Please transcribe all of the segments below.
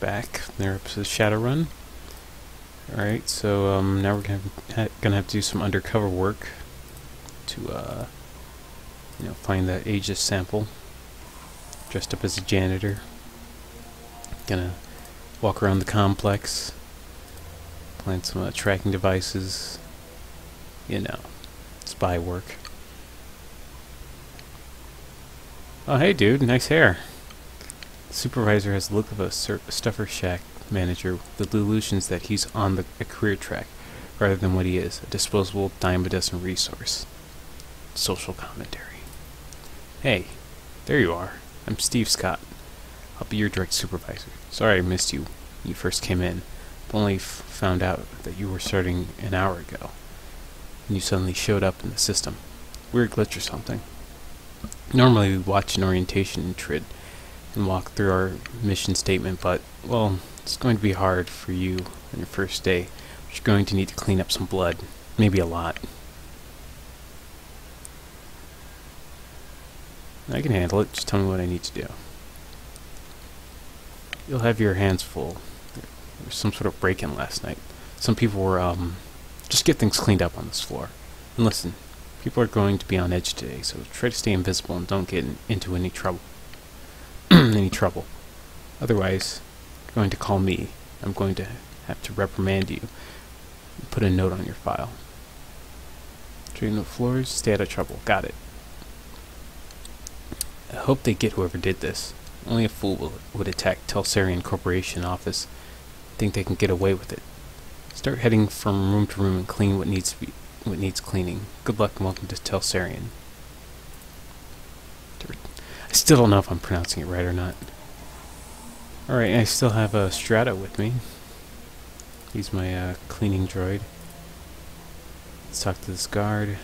back. Their episode Shadowrun. Alright, so now we're gonna have to do some undercover work to find that Aegis sample. Dressed up as a janitor. Gonna walk around the complex, plant some tracking devices, spy work. Oh hey dude, nice hair. The supervisor has the look of a stuffer shack manager with the delusions that he's on a career track rather than what he is, a disposable dime-a-dozen resource. Social commentary. Hey, there you are. I'm Steve Scott. I'll be your direct supervisor. Sorry I missed you when you first came in, but only found out that you were starting an hour ago, and you suddenly showed up in the system. Weird glitch or something. Normally we watch an orientation trid and walk through our mission statement, but, well, it's going to be hard for you on your first day. You're going to need to clean up some blood. Maybe a lot. I can handle it. Just tell me what I need to do. You'll have your hands full. There was some sort of break-in last night. Some people were, just get things cleaned up on this floor. And listen, people are going to be on edge today, so try to stay invisible and don't get into any trouble. Otherwise, you're going to call me. I'm going to have to reprimand you and put a note on your file. Treating the floors, stay out of trouble. Got it. I hope they get whoever did this. Only a fool would attack Telsarian Corporation office. Think they can get away with it. Start heading from room to room and clean what needs cleaning. Good luck and welcome to Telsarian. I still don't know if I'm pronouncing it right or not. Alright, I still have a Strata with me. He's my cleaning droid. Let's talk to this guard.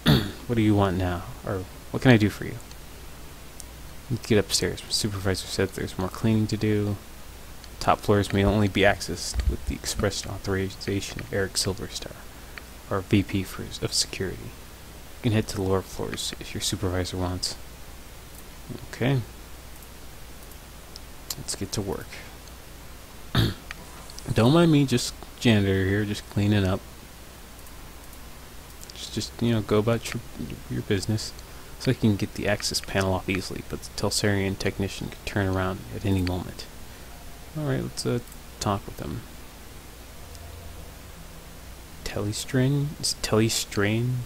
What do you want now? Or what can I do for you? Let's get upstairs. My supervisor said there's more cleaning to do. Top floors may only be accessed with the express authorization of Eric Silverstar, our VP of security. You can head to the lower floors if your supervisor wants. Okay. Let's get to work. Don't mind me, just janitor here, just cleaning up. Just go about your business. So I can get the access panel off easily, but the Telsarian technician could turn around at any moment. Alright, let's talk with him. Telestrain? Is it Telestrain?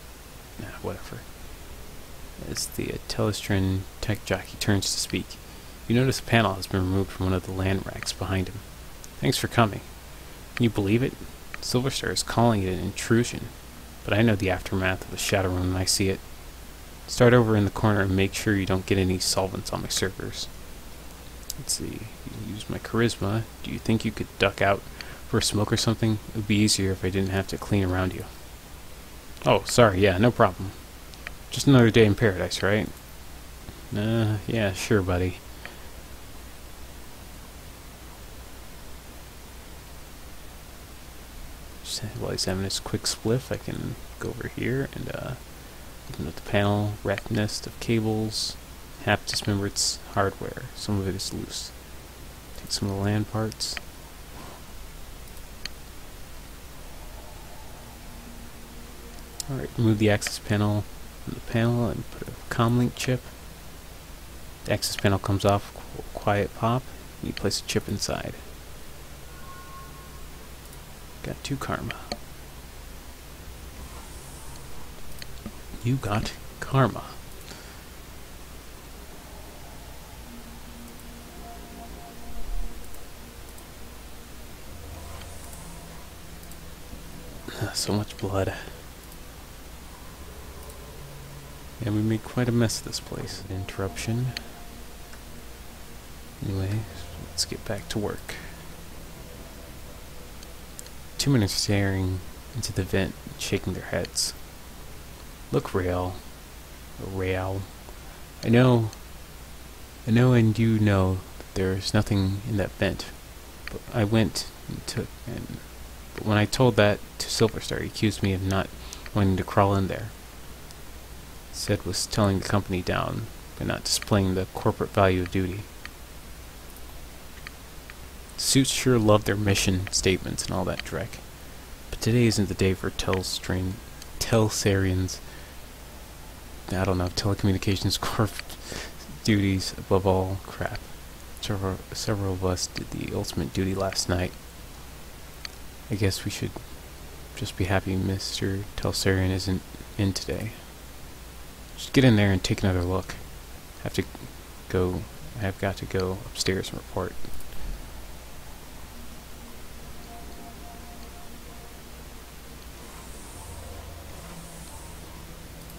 Nah, whatever. As the Telestrain tech jockey turns to speak, you notice a panel has been removed from one of the land racks behind him. Thanks for coming. Can you believe it? Silverstar is calling it an intrusion, but I know the aftermath of the Shadowrun when I see it. Start over in the corner and make sure you don't get any solvents on my servers. Let's see. You use my charisma. Do you think you could duck out for a smoke or something? It would be easier if I didn't have to clean around you. Oh, sorry. Yeah, no problem. Just another day in paradise, right? Yeah, sure, buddy. Just while he's having his quick spliff, I can go over here and open up the panel, rack nest of cables, half dismembered hardware. Some of it is loose. Take some of the land parts. Alright, remove the access panel from the panel and put a comlink chip. The access panel comes off, quiet pop, and you place a chip inside. Got 2 karma. You got karma. So much blood. And we made quite a mess of this place. Interruption. Anyway, let's get back to work. 2 men are staring into the vent and shaking their heads. Look, Rael. I know and you know that there's nothing in that vent. But I went and but when I told that to Silverstar, he accused me of not wanting to crawl in there. Said was telling the company down by not displaying the corporate value of duty. Suits sure love their mission statements and all that dreck. But today isn't the day for Telsarians, I don't know, telecommunications corp duties above all crap. Several of us did the ultimate duty last night. I guess we should just be happy Mr. Telsarian isn't in today. Just get in there and take another look. I have got to go upstairs and report.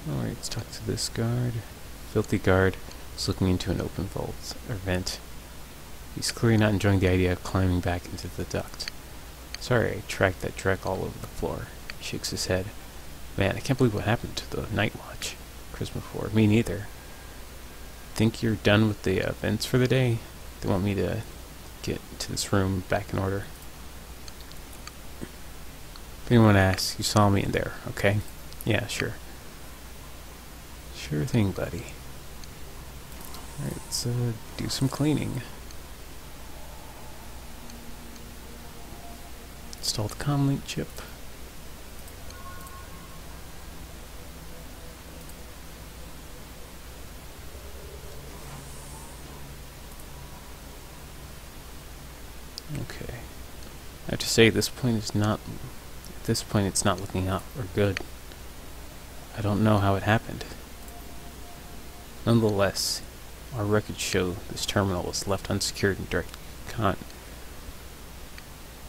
Alright, let's talk to this guard. Filthy guard is looking into an open vault, or vent. He's clearly not enjoying the idea of climbing back into the duct. Sorry, I tracked that dreck all over the floor. He shakes his head. Man, I can't believe what happened to the night watch. Christmas before. Me neither. Think you're done with the vents for the day? They want me to get to this room back in order. If anyone asks, you saw me in there, okay? Yeah, sure. Sure thing, buddy. Alright, let's do some cleaning. Install the comlink chip. Okay. I have to say, this point it's not looking up or good. I don't know how it happened. Nonetheless, our records show this terminal was left unsecured in direct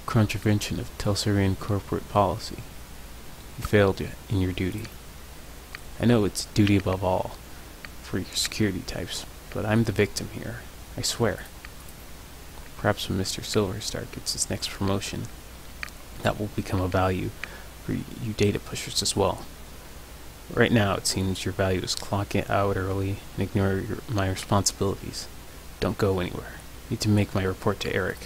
contravention of Telsarian corporate policy. You failed in your duty. I know it's duty above all for your security types, but I'm the victim here. I swear. Perhaps when Mr. Silverstar gets his next promotion, that will become a value for you data pushers as well. Right now, it seems your value is clock it out early and ignore my responsibilities. Don't go anywhere. Need to make my report to Eric.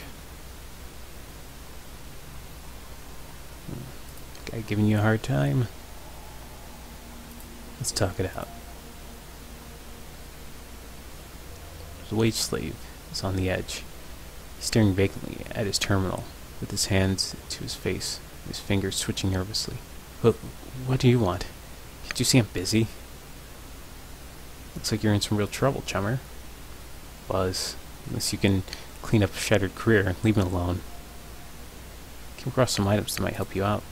Guy giving you a hard time? Let's talk it out. The wage slave is on the edge. He's staring vacantly at his terminal, with his hands to his face, his fingers twitching nervously. What do you want? Can't you see I'm busy? Looks like you're in some real trouble, chummer. Buzz, unless you can clean up a shattered career, leave me alone. Came across some items that might help you out.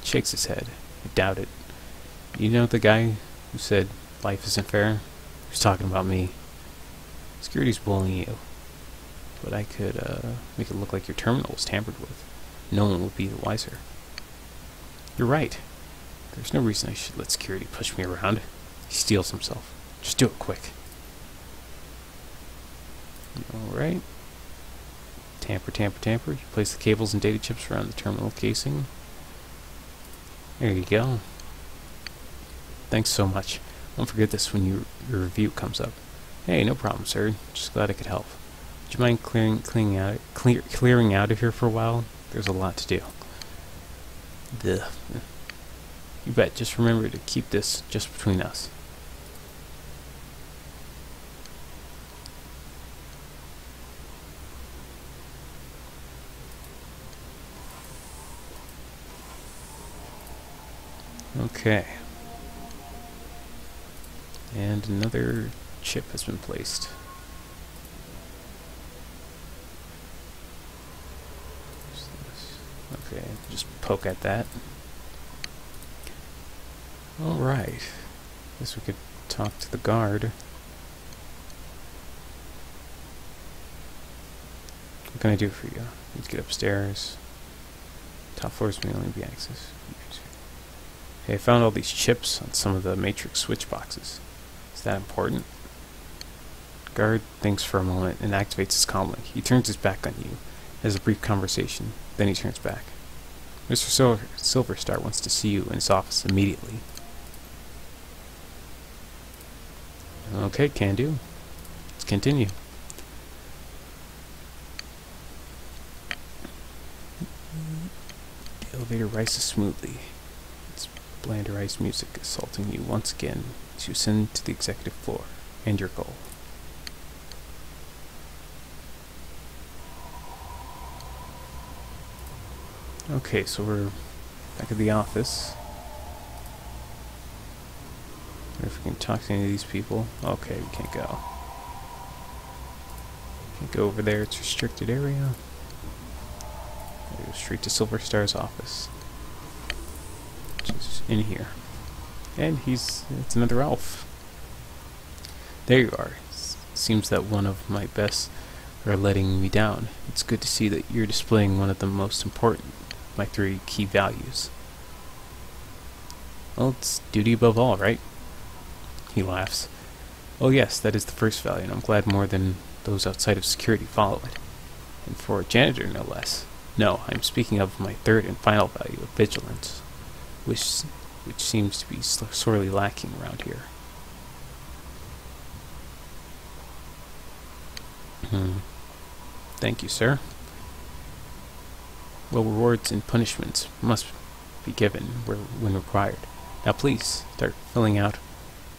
Shakes his head. I doubt it. You know the guy who said life isn't fair? Who's talking about me? Security's bullying you. But I could make it look like your terminal was tampered with. No one would be the wiser. You're right. There's no reason I should let security push me around. He steals himself. Just do it quick. Alright. Tamper, tamper, tamper. You place the cables and data chips around the terminal casing. There you go. Thanks so much. Don't forget this when your review comes up. Hey, no problem, sir. Just glad I could help. Would you mind clearing out of here for a while? There's a lot to do. Duh. You bet. Just remember to keep this just between us. Okay. And another chip has been placed. Okay, just poke at that. Alright. Guess we could talk to the guard. What can I do for you? Need to get upstairs. Top floors may only be accessed. Hey, I found all these chips on some of the matrix switch boxes. Is that important? Guard thinks for a moment and activates his comlink. He turns his back on you, has a brief conversation, then he turns back. Mr. Silverstar wants to see you in his office immediately. Okay, can do. Let's continue. The elevator rises smoothly. Its blanderized music assaulting you once again as you ascend to the executive floor and your goal. Okay, so we're back at the office. Wonder if we can talk to any of these people. Okay, we can't go. Can't go over there, it's restricted area. Go straight to Silver Star's office. Which is in here. And it's another elf. There you are. Seems that one of my best are letting me down. It's good to see that you're displaying one of the most important of my 3 key values. Well, it's duty above all, right? He laughs. Oh yes, that is the first value, and I'm glad more than those outside of security follow it. And for a janitor, no less. No, I'm speaking of my 3rd and final value of vigilance, which seems to be sorely lacking around here. Thank you, sir. Well, rewards and punishments must be given when required. Now please, start filing out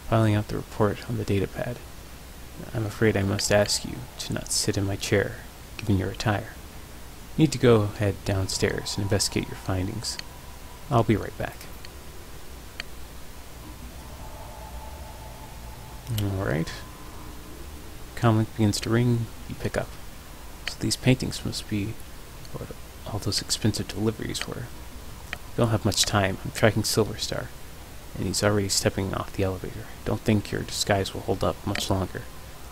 the report on the datapad. I'm afraid I must ask you to not sit in my chair, given your attire. You need to go head downstairs and investigate your findings. I'll be right back. Alright. Comlink begins to ring, you pick up. So these paintings must be what all those expensive deliveries were. We don't have much time. I'm tracking Silver Star, and he's already stepping off the elevator. Don't think your disguise will hold up much longer.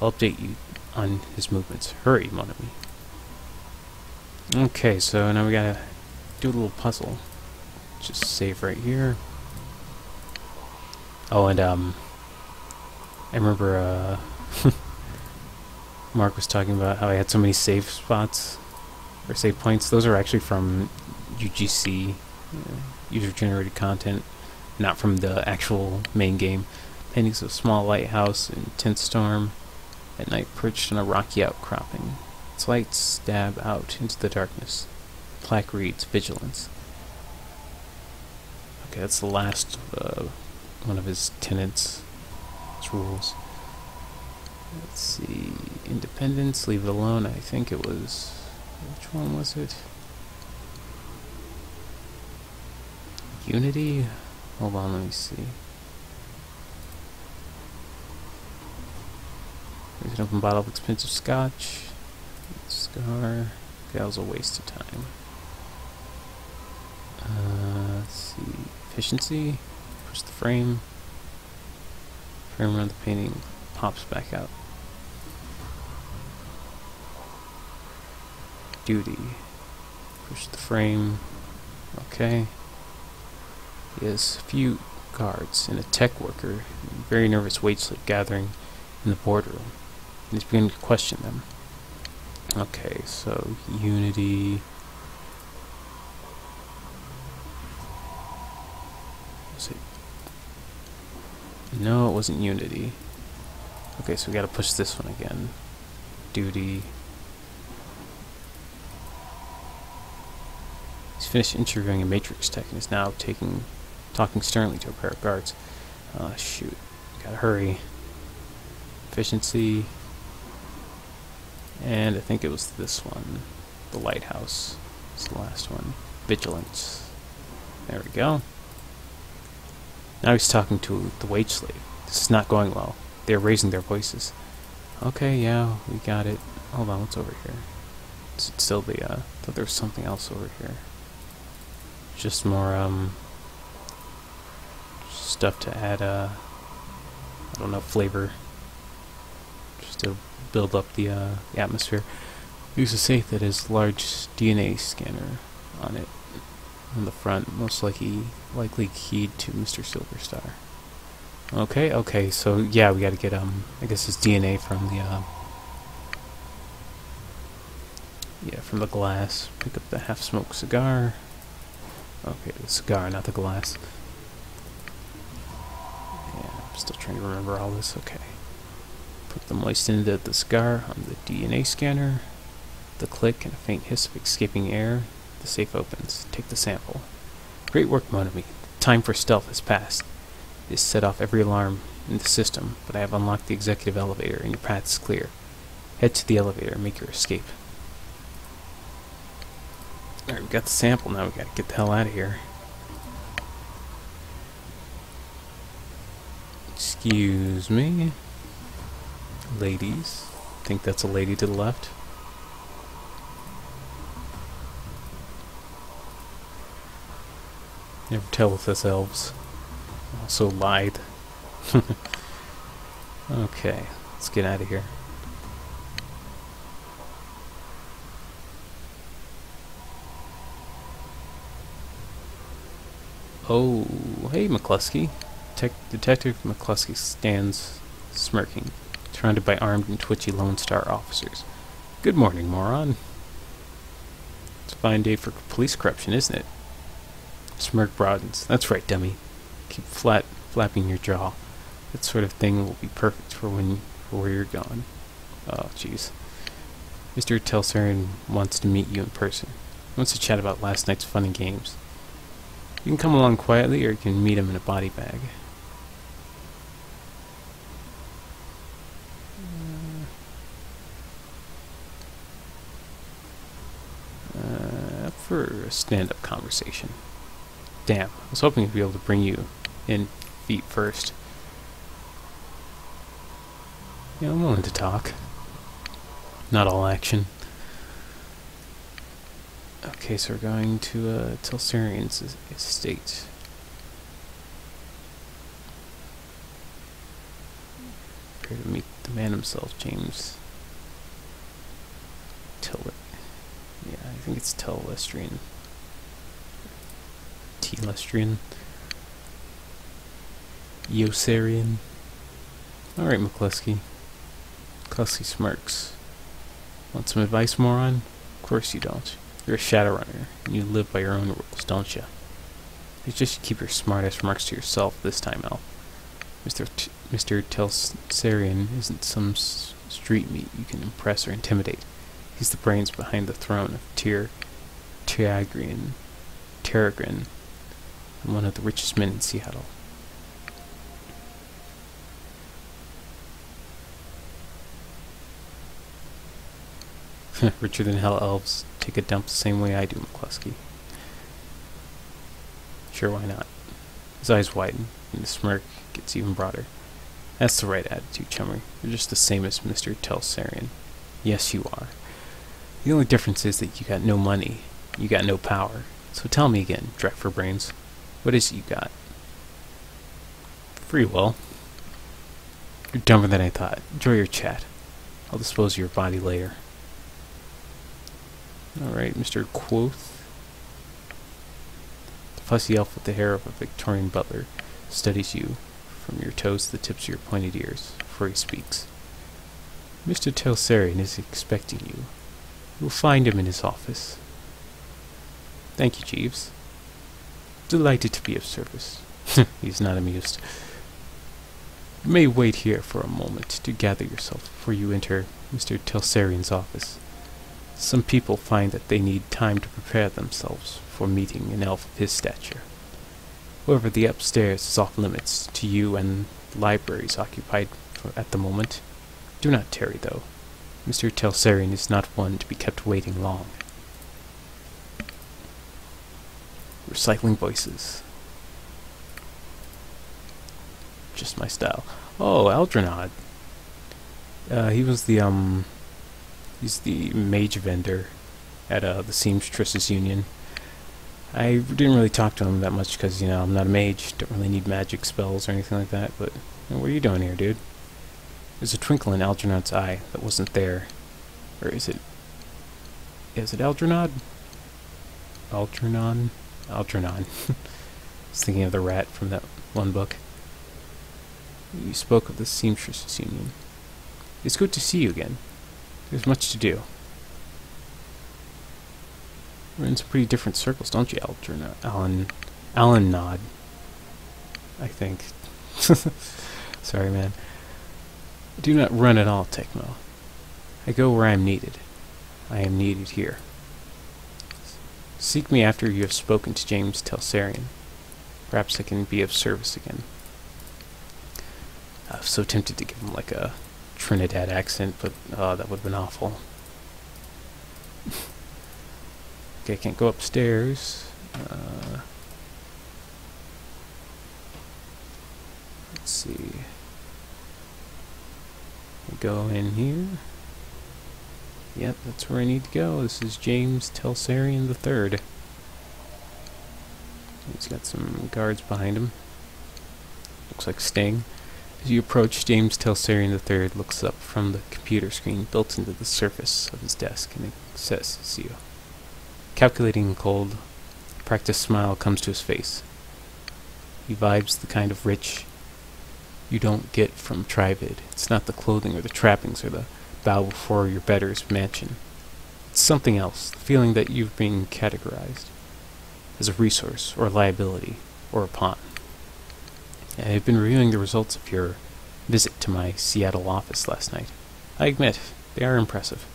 I'll update you on his movements. Hurry, mon ami. Okay, so now we gotta do a little puzzle. Just save right here. Oh, and I remember Mark was talking about how I had so many save spots or save points. Those are actually from UGC, user-generated content, not from the actual main game. Paintings of a small lighthouse in intense storm, at night perched on a rocky outcropping. Its lights stab out into the darkness. The plaque reads, Vigilance. Okay, that's the last one of his tenets, his rules. Let's see, Independence, leave it alone. I think it was, which one was it? Unity? Hold on, let me see. There's an open bottle of expensive scotch. Scar. Okay, that was a waste of time. Let's see. Efficiency. Push the frame. Frame around the painting pops back out. Duty. Push the frame. Okay. He has a few guards and a tech worker, a very nervous wait slip gathering in the boardroom. And he's beginning to question them. Okay, so Unity. Was it? No, it wasn't Unity. Okay, so we gotta push this one again. Duty. He's finished interviewing a Matrix tech and is now talking sternly to a pair of guards. Shoot. Gotta hurry. Efficiency. And I think it was this one. The lighthouse. It's the last one. Vigilance. There we go. Now he's talking to the wage slave. This is not going well. They're raising their voices. Okay, yeah, we got it. Hold on, what's over here? Is it still the, I thought there was something else over here. Just more, stuff to add, I don't know, flavor. Just to build up the atmosphere. Use a safe that has large DNA scanner on it on the front, most likely keyed to Mr. Silverstar. Okay, so yeah, we gotta get I guess his DNA from the from the glass. Pick up the half-smoked cigar. Okay, the cigar, not the glass. Yeah, I'm still trying to remember all this. Okay. Put the moist end of the cigar on the DNA scanner. The click and a faint hiss of escaping air. The safe opens. Take the sample. Great work, mon ami. Time for stealth has passed. It has set off every alarm in the system, but I have unlocked the executive elevator and your path is clear. Head to the elevator and make your escape. Alright, we got the sample, now we gotta get the hell out of here. Excuse me. Ladies. Think that's a lady to the left? Never tell with us elves. Also lied. Okay, let's get out of here. Oh, hey McCluskey. Detective McCluskey stands smirking, surrounded by armed and twitchy Lone Star officers. Good morning, moron. It's a fine day for police corruption, isn't it? Smirk broadens. That's right, dummy. Keep flapping your jaw. That sort of thing will be perfect for where you're going. Oh, jeez. Mr. Telsarian wants to meet you in person. He wants to chat about last night's fun and games. You can come along quietly, or you can meet him in a body bag. Up for a stand-up conversation. Damn, I was hoping to be able to bring you in feet first. Yeah, I'm willing to talk. Not all action. Okay, so we're going to Telsarian's estate. Prepare to meet the man himself, James Tiller. Yeah, I think it's Telestrian. Telestrian. Yosarian. Alright, McCluskey. McCluskey smirks. Want some advice, moron? Of course you don't. You're a Shadowrunner, and you live by your own rules, don't you? It's just you keep your smart-ass remarks to yourself this time, Al. Mr. Telsarian isn't some street meat you can impress or intimidate. He's the brains behind the throne of Terragrin, and one of the richest men in Seattle. Richer than hell elves take a dump the same way I do, McCluskey. Sure, why not? His eyes widen, and the smirk gets even broader. That's the right attitude, chummy. You're just the same as Mr. Telsarian. Yes, you are. The only difference is that you got no money, you got no power. So tell me again, Dreck for brains, what is it you got? Free will. You're dumber than I thought. Enjoy your chat. I'll dispose of your body later. Alright, Mr. Quoth. The fussy elf with the hair of a Victorian butler studies you from your toes to the tips of your pointed ears before he speaks. Mr. Telsarian is expecting you. You will find him in his office. Thank you, Jeeves. Delighted to be of service. He's not amused. You may wait here for a moment to gather yourself before you enter Mr. Telsarian's office. Some people find that they need time to prepare themselves for meeting an elf of his stature. However, the upstairs is off limits to you, and the library is occupied at the moment. Do not tarry, though. Mr. Telsarian is not one to be kept waiting long. Recycling voices. Just my style. Oh, Aldrinod. He was the, he's the mage vendor at, the Seamstresses Union. I didn't really talk to him that much because, you know, I'm not a mage. Don't really need magic spells or anything like that, but, you know, what are you doing here, dude? There's a twinkle in Aldrinod's eye that wasn't there. Or is it Aldrinod? Algernon? Algernon. I was thinking of the rat from that one book. You spoke of the Seamstresses Union. It's good to see you again. There's much to do. We're in some pretty different circles, don't you, Alan Nod. I think. Sorry, man. I do not run at all, Tecmo. I go where I am needed. I am needed here. Seek me after you have spoken to James Telsarian. Perhaps I can be of service again. I was so tempted to give him like a Trinidad accent, but that would have been awful. Okay, I can't go upstairs. Let's see. Go in here. Yep, that's where I need to go. This is James Telsarian III. He's got some guards behind him. Looks like Sting. As you approach, James Telsarian III looks up from the computer screen built into the surface of his desk and assesses you. Calculating and cold, a practiced smile comes to his face. He vibes the kind of rich you don't get from Trivid. It's not the clothing or the trappings or the bow before your betters mansion. It's something else, the feeling that you've been categorized as a resource or a liability or a pawn. I've been reviewing the results of your visit to my Seattle office last night. I admit, they are impressive.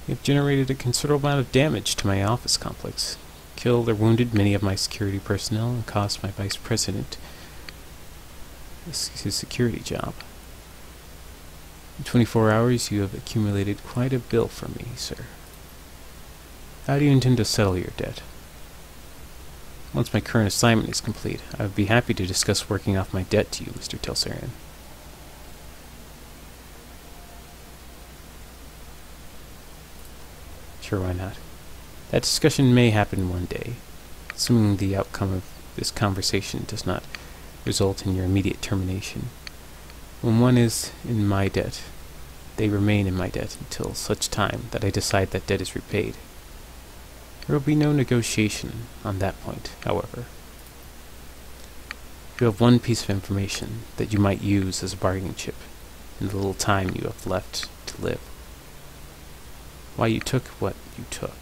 You've generated a considerable amount of damage to my office complex, killed or wounded many of my security personnel, and cost my vice president his security job. In 24 hours, you have accumulated quite a bill for me, sir. How do you intend to settle your debt? Once my current assignment is complete, I would be happy to discuss working off my debt to you, Mr. Telsarian. Sure, why not? That discussion may happen one day, assuming the outcome of this conversation does not result in your immediate termination. When one is in my debt, they remain in my debt until such time that I decide that debt is repaid. There will be no negotiation on that point, however. You have one piece of information that you might use as a bargaining chip in the little time you have left to live. Why you took what you took.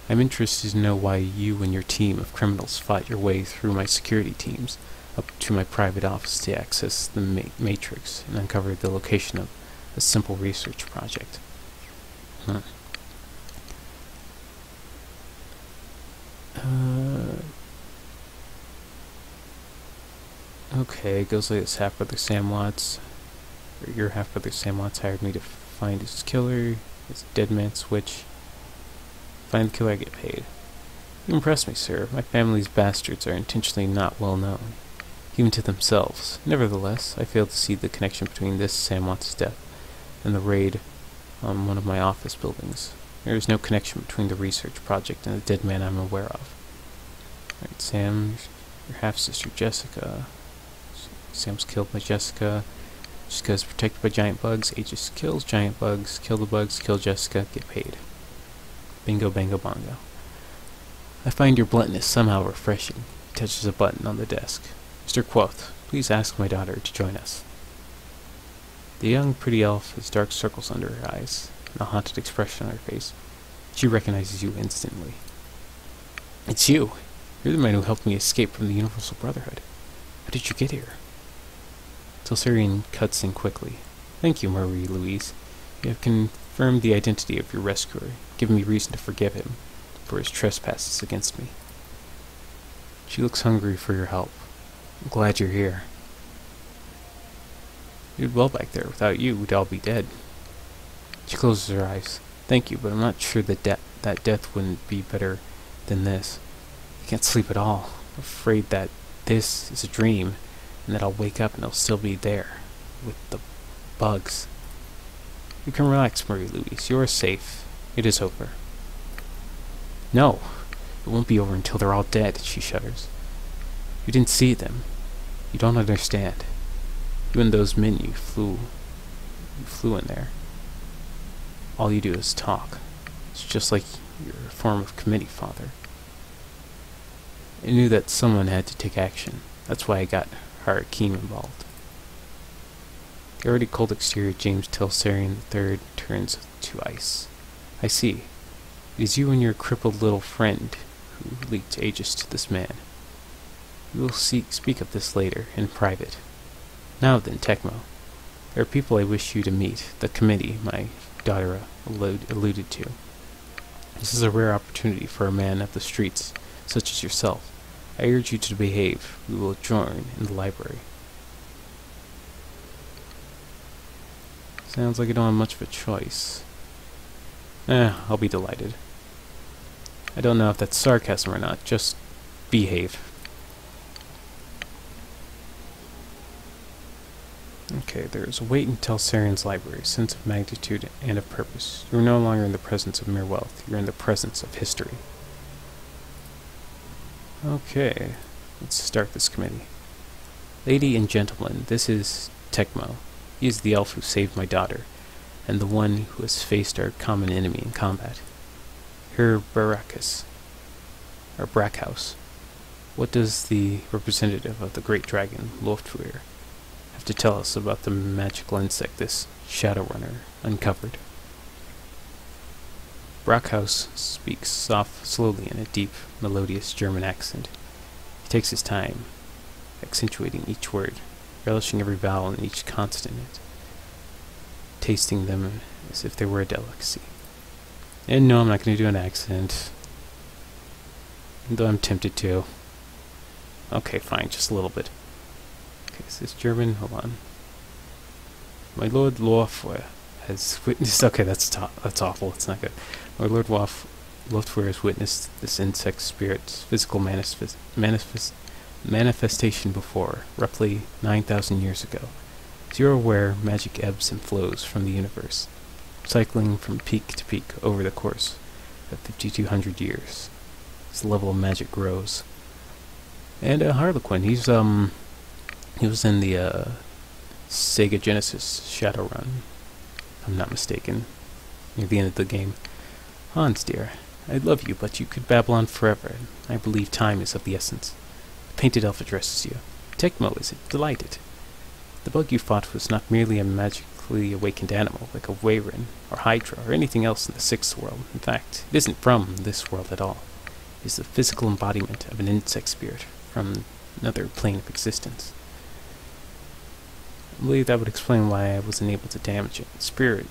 I'm interested to know why you and your team of criminals fought your way through my security teams up to my private office to access the Matrix and uncover the location of a simple research project. Okay, it goes like this. Half-brother Sam Watts, or your half-brother Sam Watts hired me to find his killer, his dead man switch. Find the killer, I get paid. You impress me, sir. My family's bastards are intentionally not well known, even to themselves. Nevertheless, I fail to see the connection between this Sam Watts' death and the raid on one of my office buildings. There is no connection between the research project and the dead man I'm aware of. Alright, Sam, your half-sister Jessica. Sam's killed by Jessica. Jessica is protected by giant bugs. Aegis kills giant bugs. Kill the bugs, kill Jessica, get paid. Bingo, bango, bongo. I find your bluntness somehow refreshing. He touches a button on the desk. Mr. Quoth, please ask my daughter to join us. The young pretty elf has dark circles under her eyes and a haunted expression on her face. She recognizes you instantly. It's you! You're the man who helped me escape from the Universal Brotherhood. How did you get here? Telsarian cuts in quickly. Thank you, Marie-Louise. You have confirmed the identity of your rescuer, given me reason to forgive him for his trespasses against me. She looks hungry for your help. I'm glad you're here. You did well back there. Without you, we'd all be dead. She closes her eyes. Thank you, but I'm not sure that that death wouldn't be better than this. I can't sleep at all. I'm afraid that this is a dream, and that I'll wake up and it'll still be there, with the bugs. You can relax, Marie-Louise. You are safe. It is over. No, it won't be over until they're all dead, she shudders. You didn't see them. You don't understand. You and those men you flew in there. All you do is talk. It's just like you're a form of committee, Father. I knew that someone had to take action. That's why I got Hakim involved. The already cold exterior of James Telsarian III turns to ice. I see. It is you and your crippled little friend who leaked Aegis to this man. We will speak of this later, in private. Now then, Tecmo. There are people I wish you to meet, the committee my daughter alluded to. This is a rare opportunity for a man of the streets, such as yourself. I urge you to behave. We will adjourn in the library. Sounds like I don't have much of a choice. I'll be delighted. I don't know if that's sarcasm or not, just behave. Okay, there's weight in Telsarian's library, sense of magnitude and of purpose. You're no longer in the presence of mere wealth, you're in the presence of history. Okay, let's start this committee. Lady and gentlemen, this is Tecmo. He is the elf who saved my daughter, and the one who has faced our common enemy in combat. Herr Baracus, or Brackhouse, what does the representative of the great dragon, Loftweir, have to tell us about the magical insect this Shadowrunner uncovered? Brackhouse speaks slowly in a deep, melodious German accent. He takes his time, accentuating each word, relishing every vowel and each consonant, tasting them as if they were a delicacy. And no, I'm not going to do an accent, though I'm tempted to. Okay, fine, just a little bit. Okay, is this German? Hold on. My Lord Loftweir has witnessed... Okay, that's awful, it's not good. My Lord Loftweir has witnessed this insect spirit's physical manifestation before, roughly 9,000 years ago. As you're aware, magic ebbs and flows from the universe, cycling from peak to peak over the course of 5,200 years. As the level of magic grows. And Harlequin, he was in the Sega Genesis Shadowrun, if I'm not mistaken, near the end of the game. Hans, dear, I love you, but you could babble on forever, and I believe time is of the essence. The painted elf addresses you. Tecmo, is it? Delighted. The bug you fought was not merely a magically awakened animal, like a Wayron, or Hydra, or anything else in the sixth world. In fact, it isn't from this world at all. It is the physical embodiment of an insect spirit from another plane of existence. I believe that would explain why I wasn't able to damage it. The spirit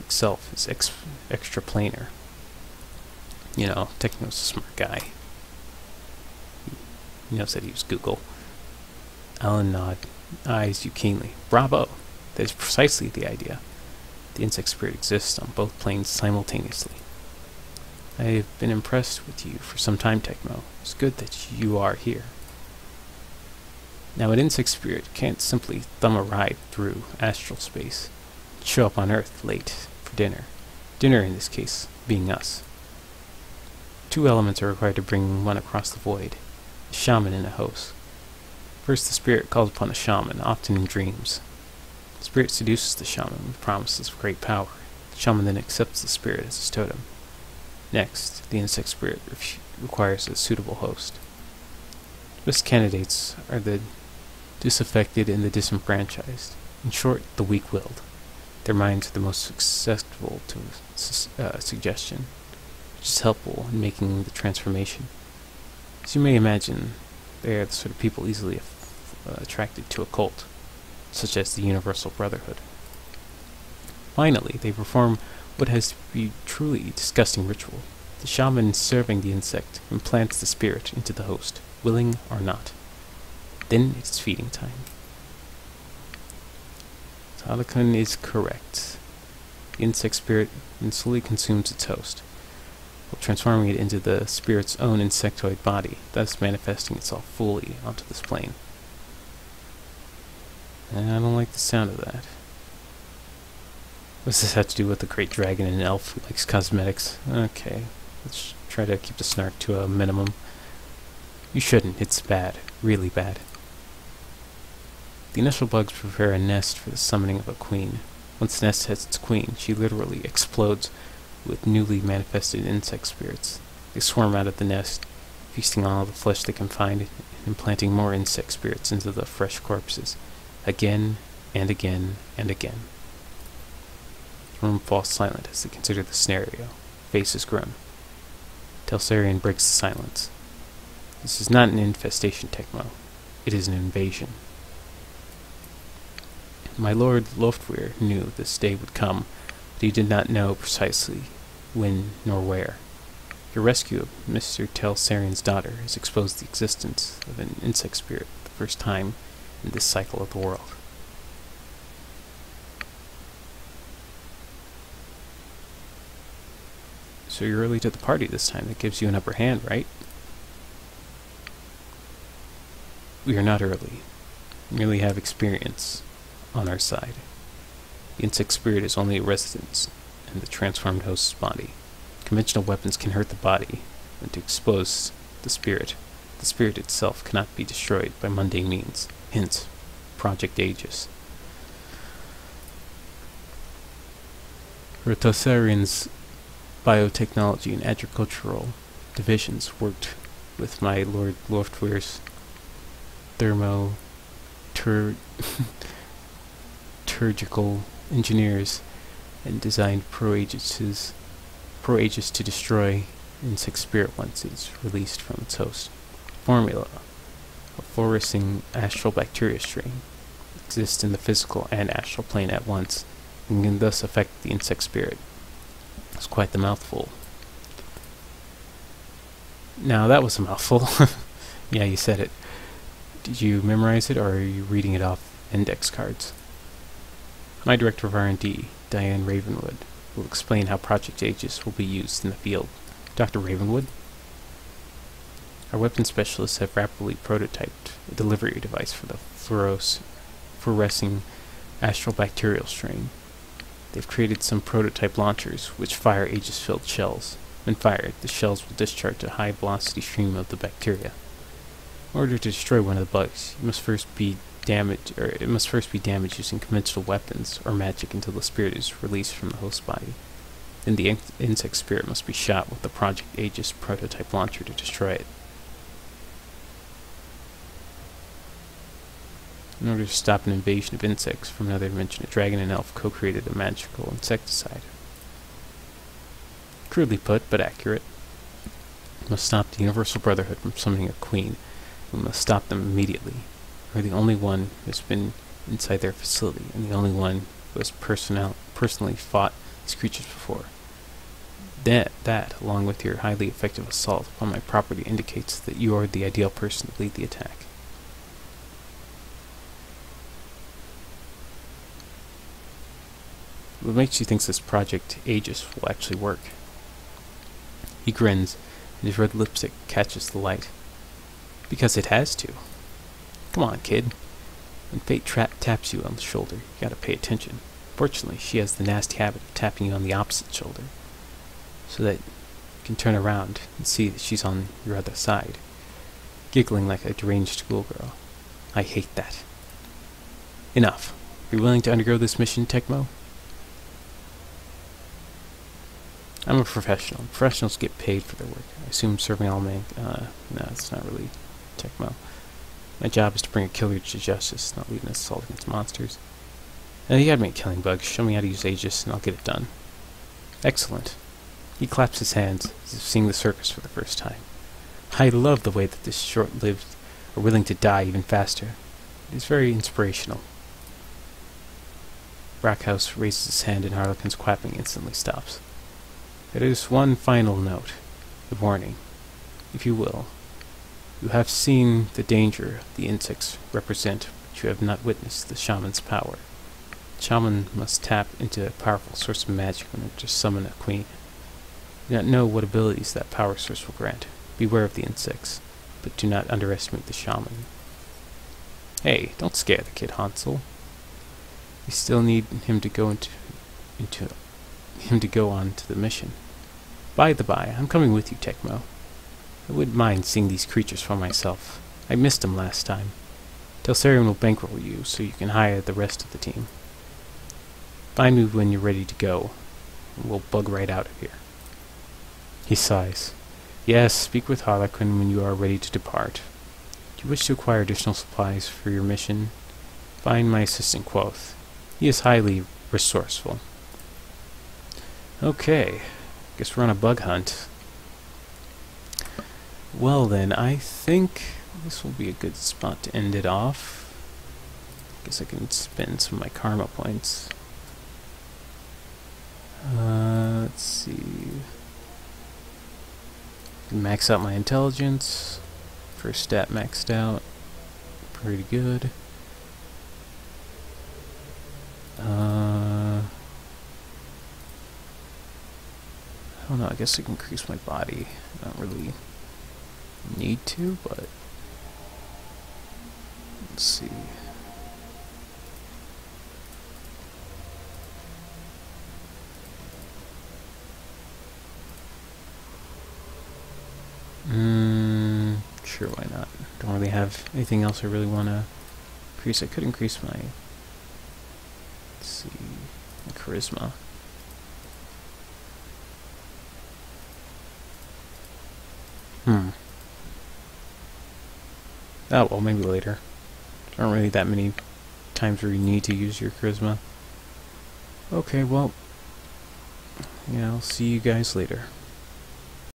itself is extraplanar. You know, Tecmo's a smart guy. He knows that he used Google. Alan eyes you keenly. Bravo! That is precisely the idea. The insect spirit exists on both planes simultaneously. I have been impressed with you for some time, Tecmo. It's good that you are here. Now, an insect spirit can't simply thumb a ride through astral space and show up on Earth late for dinner. Dinner, in this case, being us. Two elements are required to bring one across the void: a shaman and a host. First, the spirit calls upon the shaman, often in dreams. The spirit seduces the shaman with promises of great power. The shaman then accepts the spirit as his totem. Next, the insect spirit requires a suitable host. The best candidates are the disaffected and the disenfranchised. In short, the weak-willed. Their minds are the most susceptible to suggestion, which is helpful in making the transformation. As you may imagine, they are the sort of people easily attracted to a cult, such as the Universal Brotherhood. Finally, they perform what has to be truly disgusting ritual. The shaman serving the insect implants the spirit into the host, willing or not. Then it's feeding time. Harlequin is correct. The insect spirit slowly consumes its host, while transforming it into the spirit's own insectoid body, thus manifesting itself fully onto this plane. And I don't like the sound of that. What does this have to do with the great dragon and elf who likes cosmetics? Okay, let's try to keep the snark to a minimum. You shouldn't, it's bad. Really bad. The initial bugs prepare a nest for the summoning of a queen. Once the nest has its queen, she literally explodes with newly manifested insect spirits. They swarm out of the nest, feasting on all the flesh they can find, and implanting more insect spirits into the fresh corpses, again and again and again. The room falls silent as they consider the scenario. Face is grim. Telsarian breaks the silence. This is not an infestation, Tecmo. It is an invasion. My Lord Loftweir knew this day would come, but he did not know precisely when nor where. Your rescue of Mr. Telsarian's daughter has exposed the existence of an insect spirit for the first time in this cycle of the world. So you're early to the party this time. That gives you an upper hand, right? We are not early. We merely have experience on our side. The insect spirit is only a residence in the transformed host's body. Conventional weapons can hurt the body, and to expose the spirit itself cannot be destroyed by mundane means. Hence, Project Aegis. Rotosarian's biotechnology and agricultural divisions worked with my Lord Loftweir's thermoturgical engineers and designed Pro-Aegis to destroy insect spirit once it's released from its host. Formula: a fluorescing astral bacteria strain exists in the physical and astral plane at once and can thus affect the insect spirit. It's quite the mouthful. Now that was a mouthful. Yeah, you said it. Did you memorize it, or are you reading it off index cards? My director of R&D, Diane Ravenwood, will explain how Project Aegis will be used in the field. Dr. Ravenwood? Our weapons specialists have rapidly prototyped a delivery device for the fluorescing astral bacterial strain. They've created some prototype launchers which fire Aegis-filled shells. When fired, the shells will discharge a high-velocity stream of the bacteria. In order to destroy one of the bugs, it must first be damaged using conventional weapons or magic until the spirit is released from the host body. Then the insect spirit must be shot with the Project Aegis prototype launcher to destroy it. In order to stop an invasion of insects from another dimension, a dragon and elf co-created a magical insecticide. Crudely put, but accurate. We must stop the Universal Brotherhood from summoning a queen. We must stop them immediately. We're the only one who's been inside their facility, and the only one who has personally fought these creatures before. That, along with your highly effective assault upon my property, indicates that you are the ideal person to lead the attack. What makes you think this Project Aegis will actually work? He grins, and his red lipstick catches the light. Because it has to. Come on, kid. When fate taps you on the shoulder, you gotta pay attention. Fortunately, she has the nasty habit of tapping you on the opposite shoulder, so that you can turn around and see that she's on your other side, giggling like a deranged schoolgirl. I hate that. Enough. Are you willing to undergo this mission, Tecmo? I'm a professional. Professionals get paid for their work. I assume serving all no, it's not really Tecmo. My job is to bring a killer to justice, not lead an assault against monsters. You gotta make killing bugs. Show me how to use Aegis, and I'll get it done. Excellent. He claps his hands, as if seeing the circus for the first time. I love the way that this short-lived are willing to die even faster. It is very inspirational. Brockhouse raises his hand, and Harlequin's quapping instantly stops. There is one final note. A warning, if you will. You have seen the danger the insects represent, but you have not witnessed the shaman's power. The shaman must tap into a powerful source of magic in order to summon a queen. You do not know what abilities that power source will grant. Beware of the insects, but do not underestimate the shaman. Hey, don't scare the kid, Hansel. We still need him to go on to the mission. By the by, I'm coming with you, Tecmo. I wouldn't mind seeing these creatures for myself. I missed them last time. Telsarian will bankroll you so you can hire the rest of the team. Find me when you're ready to go, and we'll bug right out of here. He sighs. Yes, speak with Harlequin when you are ready to depart. Do you wish to acquire additional supplies for your mission? Find my assistant Quoth. He is highly resourceful. Okay, guess we're on a bug hunt. Well then, I think this will be a good spot to end it off. Guess I can spend some of my karma points. Let's see. Max out my intelligence. First stat maxed out. Pretty good. I don't know, I guess I can increase my body. I don't really need to, but let's see. Sure, why not? Don't really have anything else I really want to increase. I could increase my, let's see, my charisma. Oh, well, maybe later. There aren't really that many times where you need to use your charisma. Okay, well, yeah, I'll see you guys later.